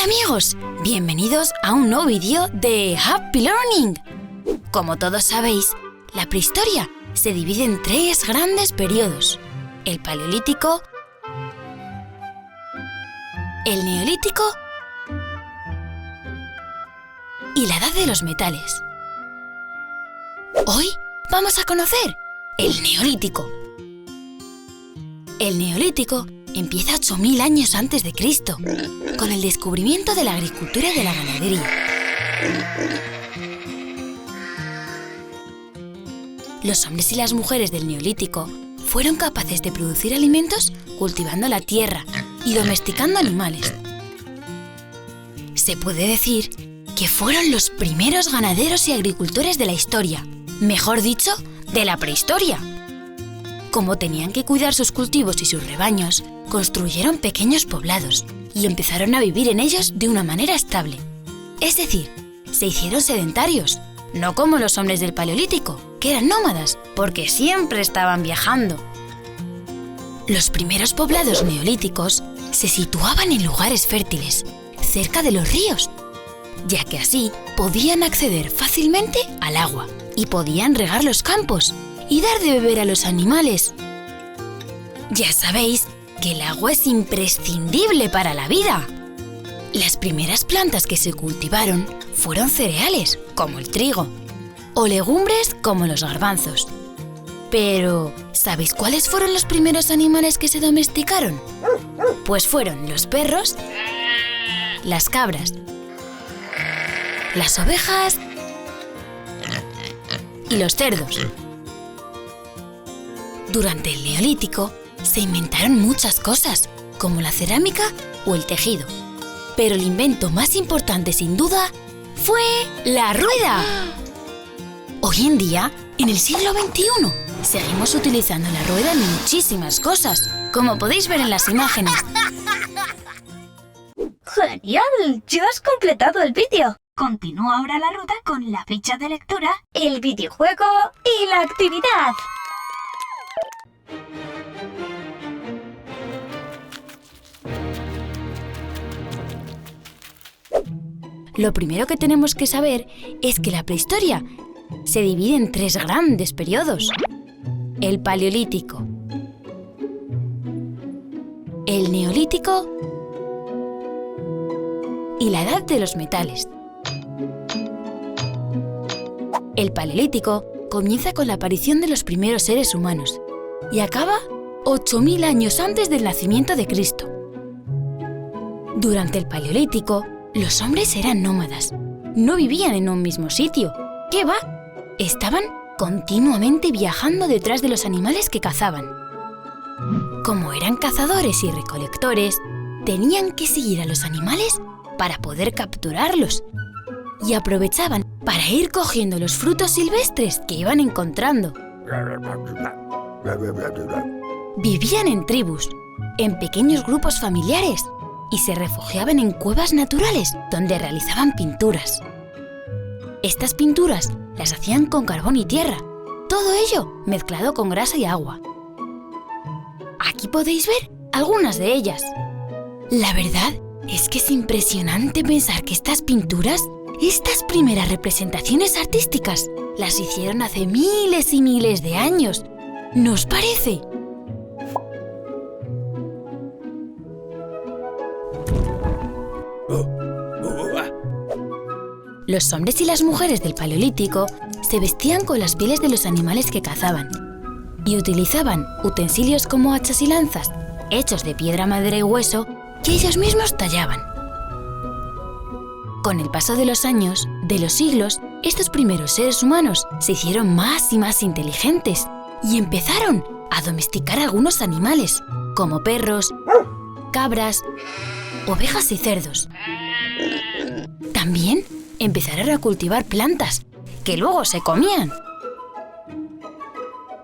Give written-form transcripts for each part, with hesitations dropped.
Hola amigos, bienvenidos a un nuevo vídeo de Happy Learning. Como todos sabéis, la prehistoria se divide en tres grandes periodos: el Paleolítico, el Neolítico y la Edad de los Metales. Hoy vamos a conocer el Neolítico. El Neolítico empieza 8000 años antes de Cristo, con el descubrimiento de la agricultura y de la ganadería. Los hombres y las mujeres del Neolítico fueron capaces de producir alimentos cultivando la tierra y domesticando animales. Se puede decir que fueron los primeros ganaderos y agricultores de la historia, mejor dicho, de la prehistoria. Como tenían que cuidar sus cultivos y sus rebaños, construyeron pequeños poblados y empezaron a vivir en ellos de una manera estable. Es decir, se hicieron sedentarios, no como los hombres del Paleolítico, que eran nómadas, porque siempre estaban viajando. Los primeros poblados neolíticos se situaban en lugares fértiles, cerca de los ríos, ya que así podían acceder fácilmente al agua y podían regar los campos y dar de beber a los animales. Ya sabéis que el agua es imprescindible para la vida. Las primeras plantas que se cultivaron fueron cereales, como el trigo, o legumbres, como los garbanzos. Pero, ¿sabéis cuáles fueron los primeros animales que se domesticaron? Pues fueron los perros, las cabras, las ovejas y los cerdos. Durante el Neolítico se inventaron muchas cosas, como la cerámica o el tejido. Pero el invento más importante, sin duda, fue la rueda. Hoy en día, en el siglo XXI, seguimos utilizando la rueda en muchísimas cosas, como podéis ver en las imágenes. ¡Genial! ¡Ya has completado el vídeo! Continúa ahora la ruta con la ficha de lectura, el videojuego y la actividad. Lo primero que tenemos que saber es que la prehistoria se divide en tres grandes periodos: el Paleolítico, el Neolítico y la Edad de los Metales. El Paleolítico comienza con la aparición de los primeros seres humanos y acaba 8000 años antes del nacimiento de Cristo. Durante el Paleolítico, los hombres eran nómadas, no vivían en un mismo sitio. ¿Qué va? Estaban continuamente viajando detrás de los animales que cazaban. Como eran cazadores y recolectores, tenían que seguir a los animales para poder capturarlos, y aprovechaban para ir cogiendo los frutos silvestres que iban encontrando. Vivían en tribus, en pequeños grupos familiares, y se refugiaban en cuevas naturales donde realizaban pinturas. Estas pinturas las hacían con carbón y tierra, todo ello mezclado con grasa y agua. Aquí podéis ver algunas de ellas. La verdad es que es impresionante pensar que estas pinturas, estas primeras representaciones artísticas, las hicieron hace miles y miles de años. ¿No os parece? Los hombres y las mujeres del Paleolítico se vestían con las pieles de los animales que cazaban y utilizaban utensilios como hachas y lanzas, hechos de piedra, madera y hueso, que ellos mismos tallaban. Con el paso de los años, de los siglos, estos primeros seres humanos se hicieron más y más inteligentes y empezaron a domesticar algunos animales, como perros, cabras, ovejas y cerdos. También empezaron a cultivar plantas, que luego se comían.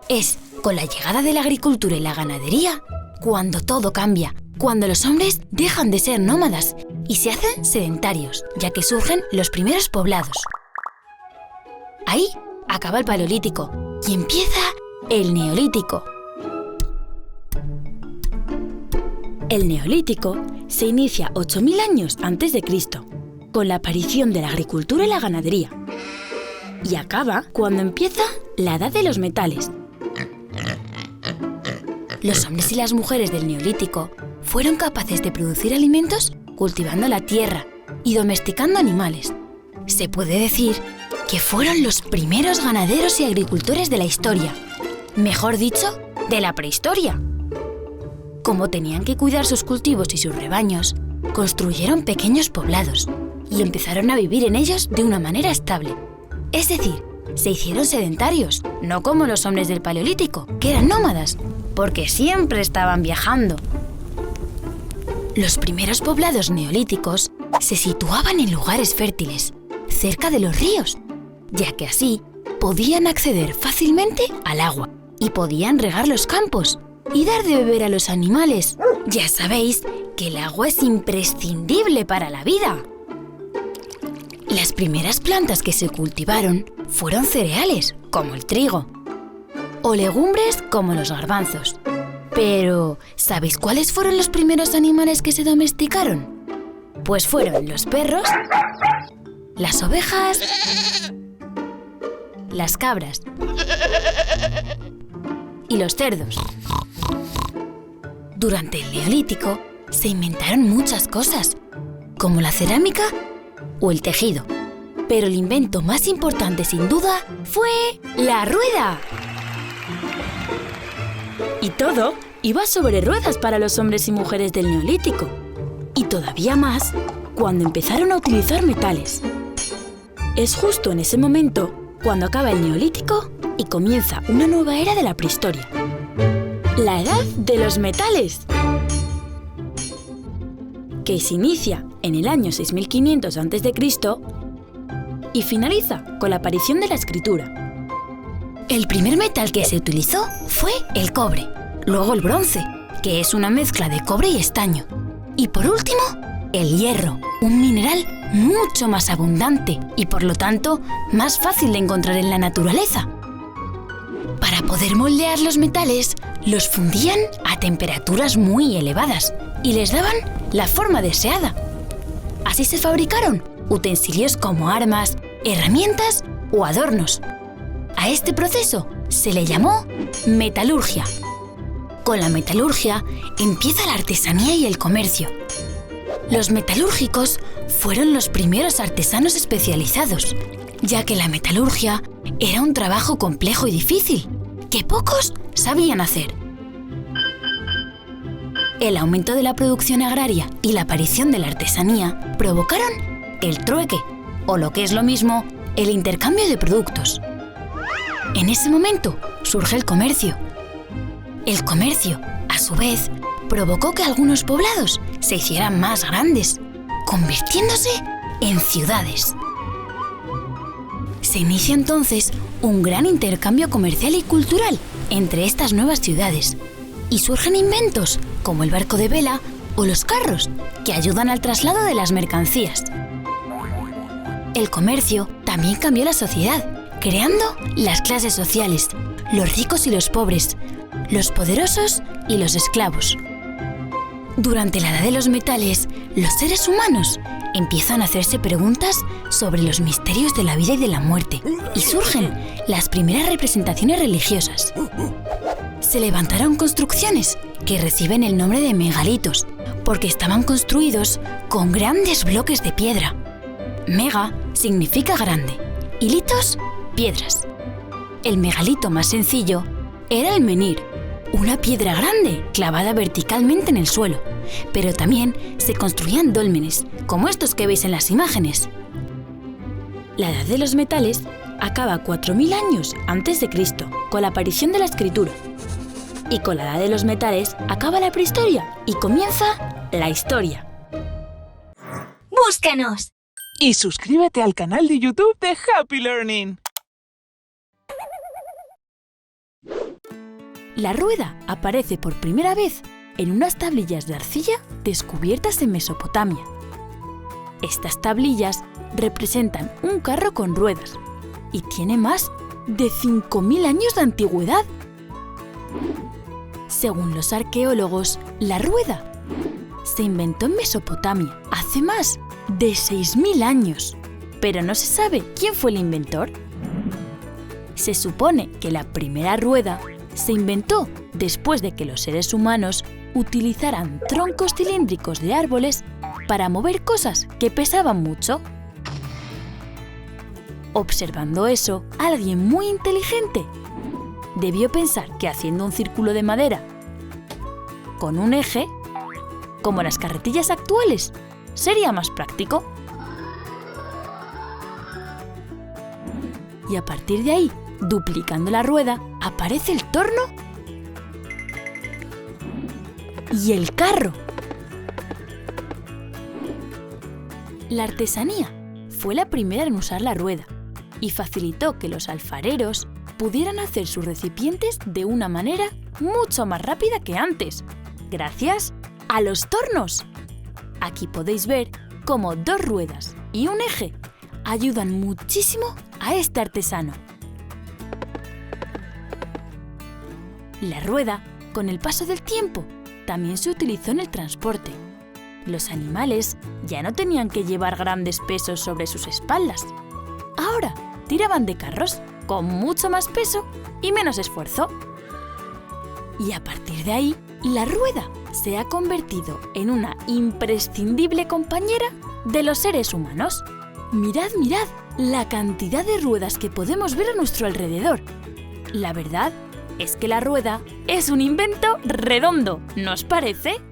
Es con la llegada de la agricultura y la ganadería cuando todo cambia, cuando los hombres dejan de ser nómadas y se hacen sedentarios, ya que surgen los primeros poblados. Ahí acaba el Paleolítico y empieza el Neolítico. El Neolítico se inicia 8.000 años antes de Cristo, con la aparición de la agricultura y la ganadería, y acaba cuando empieza la Edad de los Metales. Los hombres y las mujeres del Neolítico fueron capaces de producir alimentos cultivando la tierra y domesticando animales. Se puede decir que fueron los primeros ganaderos y agricultores de la historia, mejor dicho, de la prehistoria. Como tenían que cuidar sus cultivos y sus rebaños, construyeron pequeños poblados y empezaron a vivir en ellos de una manera estable. Es decir, se hicieron sedentarios, no como los hombres del Paleolítico, que eran nómadas, porque siempre estaban viajando. Los primeros poblados neolíticos se situaban en lugares fértiles, cerca de los ríos, ya que así podían acceder fácilmente al agua y podían regar los campos y dar de beber a los animales. Ya sabéis que el agua es imprescindible para la vida. Las primeras plantas que se cultivaron fueron cereales, como el trigo, o legumbres, como los garbanzos. Pero, ¿sabéis cuáles fueron los primeros animales que se domesticaron? Pues fueron los perros, las ovejas, las cabras y los cerdos. Durante el Neolítico se inventaron muchas cosas, como la cerámica o el tejido. Pero el invento más importante, sin duda, fue la rueda. Y todo iba sobre ruedas para los hombres y mujeres del Neolítico. Y todavía más cuando empezaron a utilizar metales. Es justo en ese momento cuando acaba el Neolítico y comienza una nueva era de la prehistoria. La Edad de los Metales, que se inicia en el año 6500 a.C. y finaliza con la aparición de la escritura. El primer metal que se utilizó fue el cobre, luego el bronce, que es una mezcla de cobre y estaño, y por último, el hierro, un mineral mucho más abundante y por lo tanto más fácil de encontrar en la naturaleza. Para poder moldear los metales, los fundían a temperaturas muy elevadas y les daban la forma deseada. Así se fabricaron utensilios como armas, herramientas o adornos. A este proceso se le llamó metalurgia. Con la metalurgia empieza la artesanía y el comercio. Los metalúrgicos fueron los primeros artesanos especializados, ya que la metalurgia era un trabajo complejo y difícil, que pocos sabían hacer. El aumento de la producción agraria y la aparición de la artesanía provocaron el trueque, o lo que es lo mismo, el intercambio de productos. En ese momento surge el comercio. El comercio, a su vez, provocó que algunos poblados se hicieran más grandes, convirtiéndose en ciudades. Se inicia entonces un gran intercambio comercial y cultural entre estas nuevas ciudades, y surgen inventos como el barco de vela o los carros, que ayudan al traslado de las mercancías. El comercio también cambió la sociedad, creando las clases sociales, los ricos y los pobres, los poderosos y los esclavos. Durante la Edad de los Metales, los seres humanos empiezan a hacerse preguntas sobre los misterios de la vida y de la muerte, y surgen las primeras representaciones religiosas. Se levantaron construcciones que reciben el nombre de megalitos, porque estaban construidos con grandes bloques de piedra. Mega significa grande y litos, piedras. El megalito más sencillo era el menhir, una piedra grande clavada verticalmente en el suelo, pero también se construían dólmenes, como estos que veis en las imágenes. La Edad de los Metales acaba 4.000 años antes de Cristo, con la aparición de la escritura. Y con la Edad de los Metales acaba la prehistoria y comienza la historia. ¡Búscanos! Y suscríbete al canal de YouTube de Happy Learning. La rueda aparece por primera vez en unas tablillas de arcilla descubiertas en Mesopotamia. Estas tablillas representan un carro con ruedas y tiene más de 5.000 años de antigüedad. Según los arqueólogos, la rueda se inventó en Mesopotamia, hace más de 6.000 años. Pero no se sabe quién fue el inventor. Se supone que la primera rueda se inventó después de que los seres humanos utilizaran troncos cilíndricos de árboles para mover cosas que pesaban mucho. Observando eso, alguien muy inteligente debió pensar que haciendo un círculo de madera con un eje, como las carretillas actuales, sería más práctico. Y a partir de ahí, duplicando la rueda, aparece el torno y el carro. La artesanía fue la primera en usar la rueda y facilitó que los alfareros pudieran hacer sus recipientes de una manera mucho más rápida que antes, gracias a los tornos. Aquí podéis ver cómo 2 ruedas y un eje ayudan muchísimo a este artesano. La rueda, con el paso del tiempo, también se utilizó en el transporte. Los animales ya no tenían que llevar grandes pesos sobre sus espaldas. Ahora tiraban de carros con mucho más peso y menos esfuerzo. Y a partir de ahí, la rueda se ha convertido en una imprescindible compañera de los seres humanos. Mirad la cantidad de ruedas que podemos ver a nuestro alrededor. La verdad es que la rueda es un invento redondo, ¿no os parece?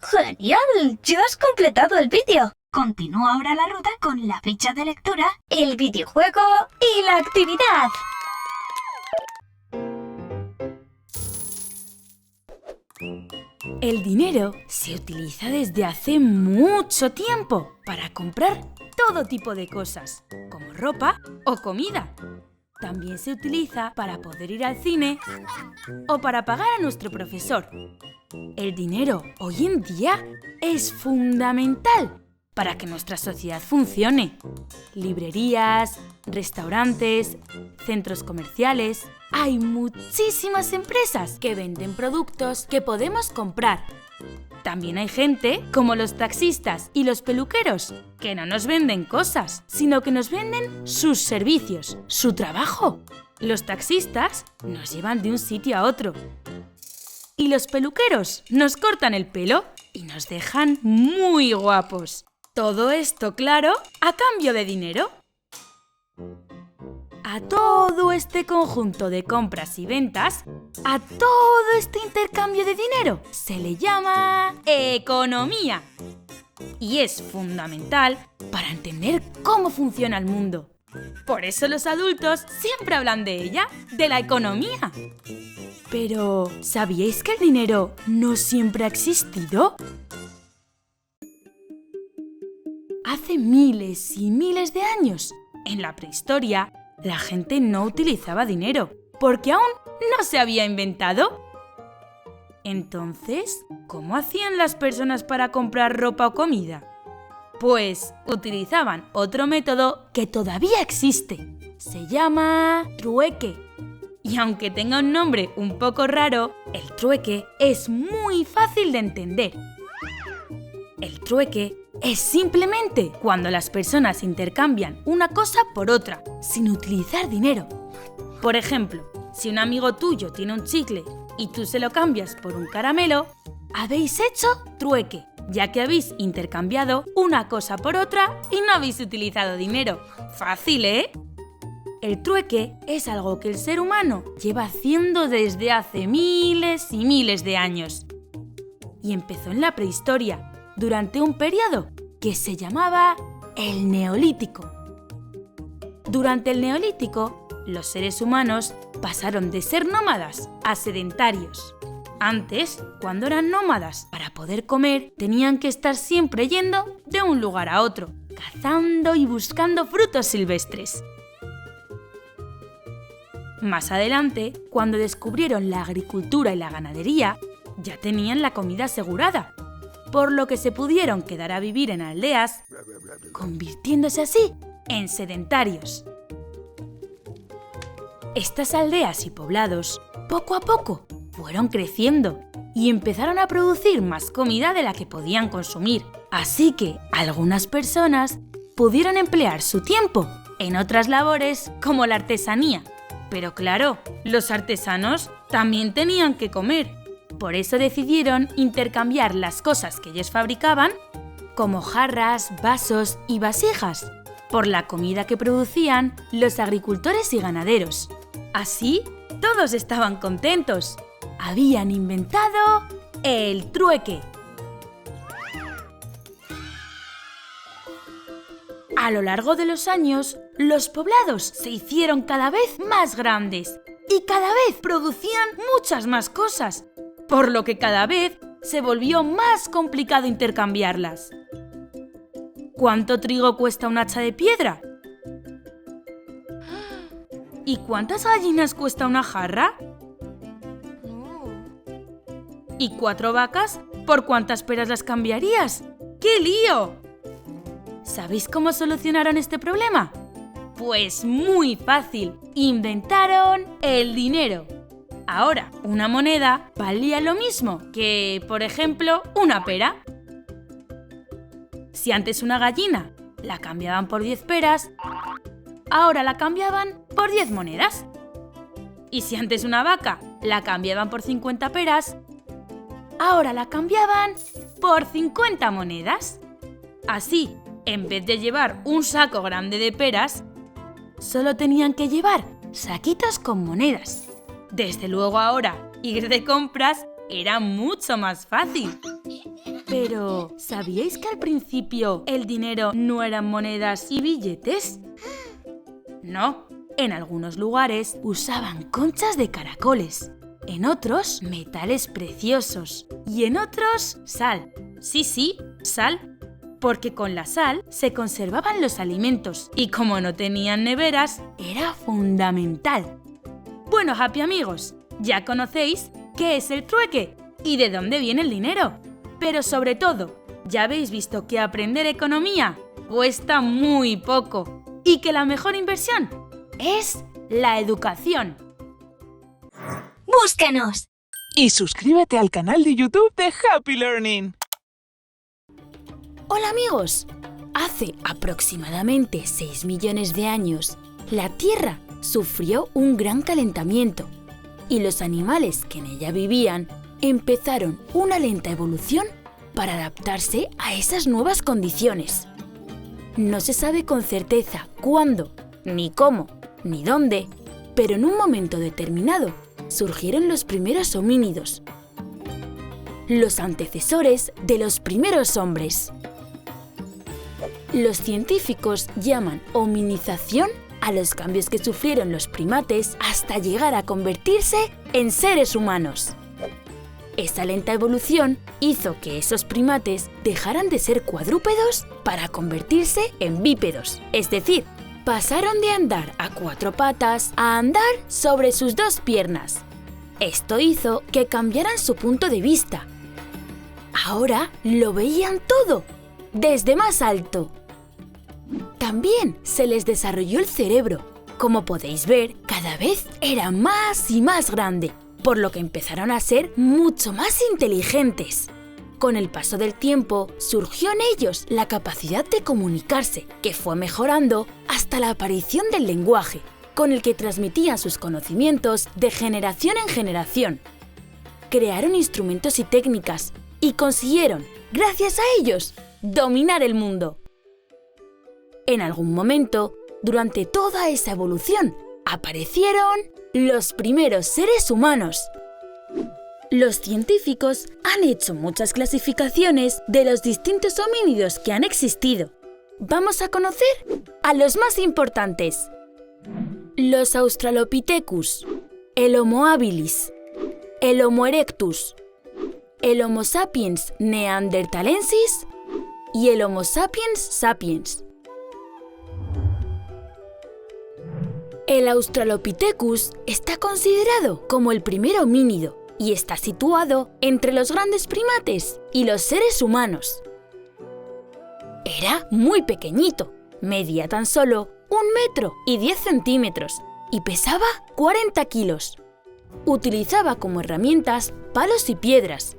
¡Genial! ¡Ya has completado el vídeo! Continúa ahora la ruta con la ficha de lectura, el videojuego y la actividad. El dinero se utiliza desde hace mucho tiempo para comprar todo tipo de cosas, como ropa o comida. También se utiliza para poder ir al cine o para pagar a nuestro profesor. El dinero hoy en día es fundamental para que nuestra sociedad funcione. Librerías, restaurantes, centros comerciales. Hay muchísimas empresas que venden productos que podemos comprar. También hay gente, como los taxistas y los peluqueros, que no nos venden cosas, sino que nos venden sus servicios, su trabajo. Los taxistas nos llevan de un sitio a otro. Y los peluqueros nos cortan el pelo y nos dejan muy guapos. Todo esto, claro, a cambio de dinero. A todo este conjunto de compras y ventas, a todo este intercambio de dinero, se le llama economía. Y es fundamental para entender cómo funciona el mundo. Por eso los adultos siempre hablan de ella, de la economía. Pero, ¿sabíais que el dinero no siempre ha existido? Hace miles y miles de años, en la prehistoria, la gente no utilizaba dinero, porque aún no se había inventado. Entonces, ¿cómo hacían las personas para comprar ropa o comida? Pues utilizaban otro método que todavía existe. Se llama trueque. Y aunque tenga un nombre un poco raro, el trueque es muy fácil de entender. El trueque es simplemente cuando las personas intercambian una cosa por otra, sin utilizar dinero. Por ejemplo, si un amigo tuyo tiene un chicle y tú se lo cambias por un caramelo, habéis hecho trueque, ya que habéis intercambiado una cosa por otra y no habéis utilizado dinero. Fácil, ¿eh? El trueque es algo que el ser humano lleva haciendo desde hace miles y miles de años. Y empezó en la prehistoria, durante un periodo que se llamaba el Neolítico. Durante el Neolítico, los seres humanos pasaron de ser nómadas a sedentarios. Antes, cuando eran nómadas, para poder comer, tenían que estar siempre yendo de un lugar a otro, cazando y buscando frutos silvestres. Más adelante, cuando descubrieron la agricultura y la ganadería, ya tenían la comida asegurada, por lo que se pudieron quedar a vivir en aldeas, convirtiéndose así en sedentarios. Estas aldeas y poblados, poco a poco, fueron creciendo y empezaron a producir más comida de la que podían consumir. Así que algunas personas pudieron emplear su tiempo en otras labores como la artesanía. Pero claro, los artesanos también tenían que comer. Por eso decidieron intercambiar las cosas que ellos fabricaban, como jarras, vasos y vasijas, por la comida que producían los agricultores y ganaderos. Así, todos estaban contentos. Habían inventado el trueque. A lo largo de los años, los poblados se hicieron cada vez más grandes y cada vez producían muchas más cosas, por lo que cada vez se volvió más complicado intercambiarlas. ¿Cuánto trigo cuesta un hacha de piedra? ¿Y cuántas gallinas cuesta una jarra? ¿Y 4 vacas? ¿Por cuántas peras las cambiarías? ¡Qué lío! ¿Sabéis cómo solucionaron este problema? Pues muy fácil. Inventaron el dinero. Ahora, una moneda valía lo mismo que, por ejemplo, una pera. Si antes una gallina la cambiaban por 10 peras, ahora la cambiaban por 10 monedas. Y si antes una vaca la cambiaban por 50 peras, ahora la cambiaban por 50 monedas. Así, en vez de llevar un saco grande de peras, solo tenían que llevar saquitos con monedas. Desde luego ahora, ir de compras era mucho más fácil. Pero, ¿sabíais que al principio el dinero no eran monedas y billetes? No, en algunos lugares usaban conchas de caracoles, en otros metales preciosos y en otros sal. Sí, sal, porque con la sal se conservaban los alimentos y como no tenían neveras, era fundamental. Bueno, Happy amigos, ya conocéis qué es el trueque y de dónde viene el dinero. Pero sobre todo, ya habéis visto que aprender economía cuesta muy poco y que la mejor inversión es la educación. ¡Búscanos! Y suscríbete al canal de YouTube de Happy Learning. Hola amigos, hace aproximadamente 6 millones de años, la Tierra sufrió un gran calentamiento y los animales que en ella vivían empezaron una lenta evolución para adaptarse a esas nuevas condiciones. No se sabe con certeza cuándo, ni cómo, ni dónde, pero en un momento determinado surgieron los primeros homínidos, los antecesores de los primeros hombres. Los científicos llaman hominización a los cambios que sufrieron los primates hasta llegar a convertirse en seres humanos. Esa lenta evolución hizo que esos primates dejaran de ser cuadrúpedos para convertirse en bípedos, es decir, pasaron de andar a 4 patas a andar sobre sus 2 piernas. Esto hizo que cambiaran su punto de vista. Ahora lo veían todo, desde más alto. También se les desarrolló el cerebro. Como podéis ver, cada vez era más y más grande, por lo que empezaron a ser mucho más inteligentes. Con el paso del tiempo, surgió en ellos la capacidad de comunicarse, que fue mejorando hasta la aparición del lenguaje, con el que transmitían sus conocimientos de generación en generación. Crearon instrumentos y técnicas y consiguieron, gracias a ellos, dominar el mundo. En algún momento, durante toda esa evolución, aparecieron los primeros seres humanos. Los científicos han hecho muchas clasificaciones de los distintos homínidos que han existido. Vamos a conocer a los más importantes. Los Australopithecus, el Homo habilis, el Homo erectus, el Homo sapiens neanderthalensis y el Homo sapiens sapiens. El Australopithecus está considerado como el primer homínido y está situado entre los grandes primates y los seres humanos. Era muy pequeñito, medía tan solo 1 metro y 10 centímetros y pesaba 40 kilos. Utilizaba como herramientas palos y piedras.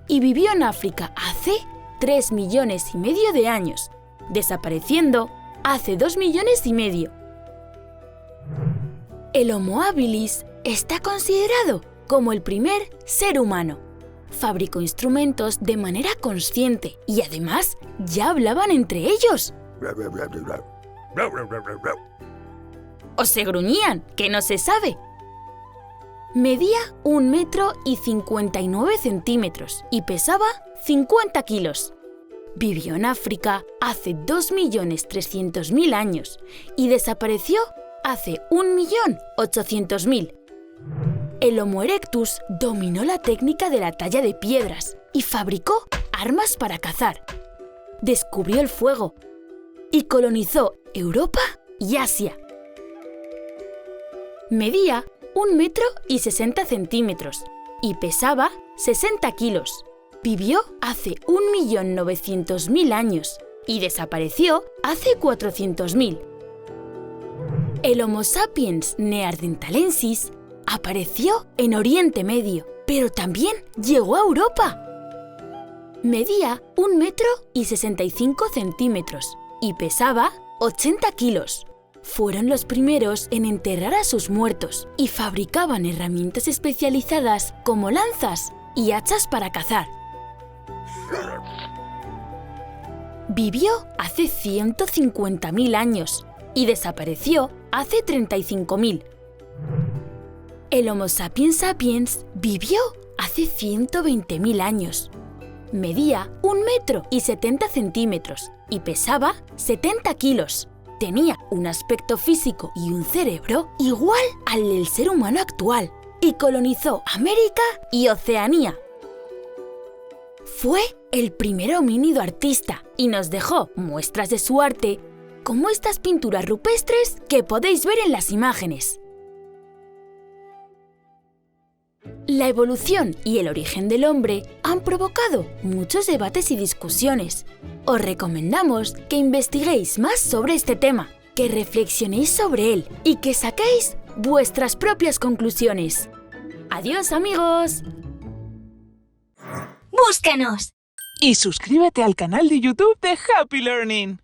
Y vivió en África hace 3,5 millones de años, desapareciendo hace 2,5 millones. El Homo habilis está considerado como el primer ser humano. Fabricó instrumentos de manera consciente y además ya hablaban entre ellos. O se gruñían, que no se sabe. Medía 1,59 metros y pesaba 50 kilos. Vivió en África hace 2,300,000 años y desapareció hace 1,800,000. El Homo erectus dominó la técnica de la talla de piedras y fabricó armas para cazar. Descubrió el fuego y colonizó Europa y Asia. Medía 1,60 metros y pesaba 60 kilos. Vivió hace 1,900,000 años y desapareció hace 400,000. El Homo sapiens neanderthalensis apareció en Oriente Medio, pero también llegó a Europa. Medía 1,65 metros y pesaba 80 kilos. Fueron los primeros en enterrar a sus muertos y fabricaban herramientas especializadas como lanzas y hachas para cazar. Vivió hace 150,000 años y desapareció hace 35,000. El Homo sapiens sapiens vivió hace 120,000 años. Medía 1,70 metros y pesaba 70 kilos. Tenía un aspecto físico y un cerebro igual al del ser humano actual y colonizó América y Oceanía. Fue el primer homínido artista y nos dejó muestras de su arte, como estas pinturas rupestres que podéis ver en las imágenes. La evolución y el origen del hombre han provocado muchos debates y discusiones. Os recomendamos que investiguéis más sobre este tema, que reflexionéis sobre él y que saquéis vuestras propias conclusiones. ¡Adiós, amigos! ¡Búscanos! Y suscríbete al canal de YouTube de Happy Learning.